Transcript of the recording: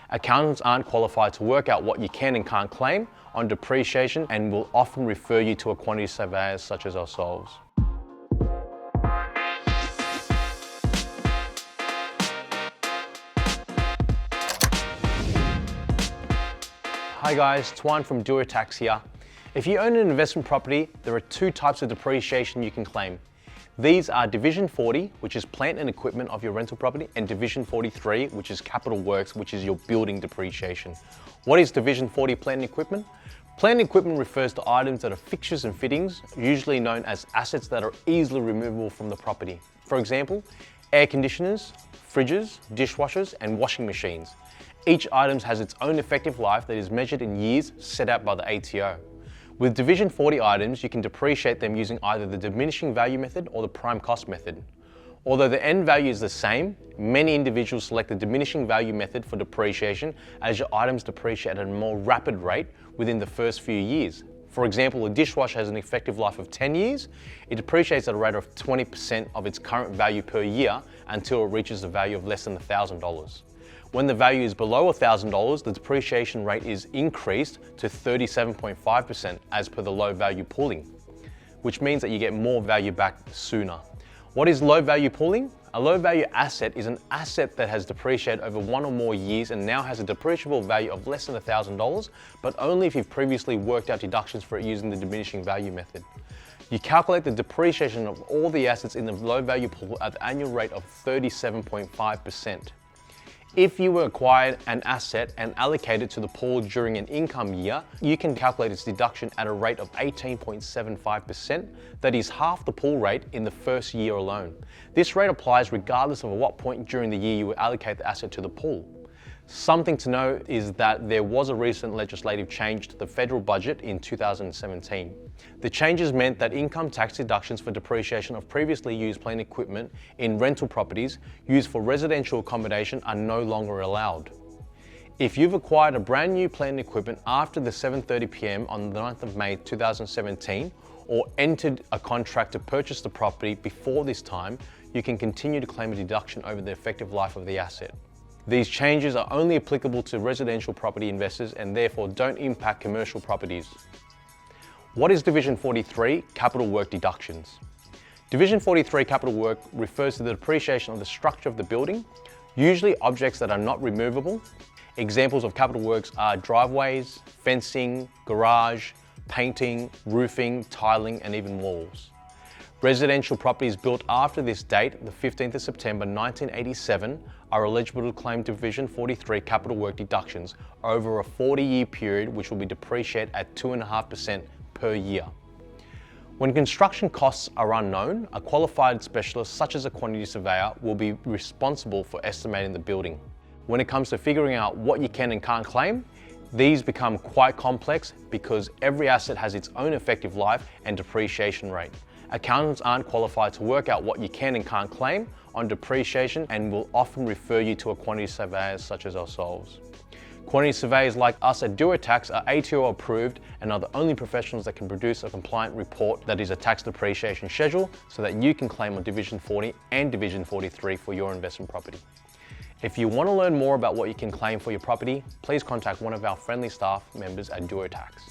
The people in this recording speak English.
Accountants aren't qualified to work out what you can and can't claim on depreciation and will often refer you to a quantity surveyor such as ourselves. Hi guys, Tuan from Tax here. If you own an investment property, there are two types of depreciation you can claim. These are Division 40, which is plant and equipment of your rental property, and Division 43, which is capital works, which is your building depreciation. What is Division 40 plant and equipment? Plant and equipment refers to items that are fixtures and fittings, usually known as assets that are easily removable from the property. For example, air conditioners, fridges, dishwashers, and washing machines. Each item has its own effective life that is measured in years set out by the ATO. With Division 40 items, you can depreciate them using either the diminishing value method or the prime cost method. Although the end value is the same, many individuals select the diminishing value method for depreciation as your items depreciate at a more rapid rate within the first few years. For example, a dishwasher has an effective life of 10 years. It depreciates at a rate of 20% of its current value per year until it reaches a value of less than $1,000. When the value is below $1,000, the depreciation rate is increased to 37.5% as per the low value pooling, which means that you get more value back sooner. What is low value pooling? A low value asset is an asset that has depreciated over 1 or more years and now has a depreciable value of less than $1,000, but only if you've previously worked out deductions for it using the diminishing value method. You calculate the depreciation of all the assets in the low value pool at the annual rate of 37.5%. If you acquired an asset and allocate it to the pool during an income year, you can calculate its deduction at a rate of 18.75%, that is half the pool rate in the first year alone. This rate applies regardless of at what point during the year you allocate the asset to the pool. Something to know is that there was a recent legislative change to the federal budget in 2017. The changes meant that income tax deductions for depreciation of previously used plant equipment in rental properties used for residential accommodation are no longer allowed. If you've acquired a brand new plant equipment after the 7:30 p.m. on the 9th of May 2017 or entered a contract to purchase the property before this time, you can continue to claim a deduction over the effective life of the asset. These changes are only applicable to residential property investors and therefore don't impact commercial properties. What is Division 43 capital work deductions? Division 43 capital work refers to the depreciation of the structure of the building, usually objects that are not removable. Examples of capital works are driveways, fencing, garage, painting, roofing, tiling, and even walls. Residential properties built after this date, the 15th of September 1987, are eligible to claim Division 43 capital work deductions over a 40-year period, which will be depreciated at 2.5% per year. When construction costs are unknown, a qualified specialist such as a quantity surveyor will be responsible for estimating the building. When it comes to figuring out what you can and can't claim, these become quite complex because every asset has its own effective life and depreciation rate. Accountants aren't qualified to work out what you can and can't claim on depreciation and will often refer you to a quantity surveyor such as ourselves. Quantity surveyors like us at Tax are ATO approved and are the only professionals that can produce a compliant report that is a tax depreciation schedule so that you can claim on Division 40 and Division 43 for your investment property. If you want to learn more about what you can claim for your property, please contact one of our friendly staff members at Tax.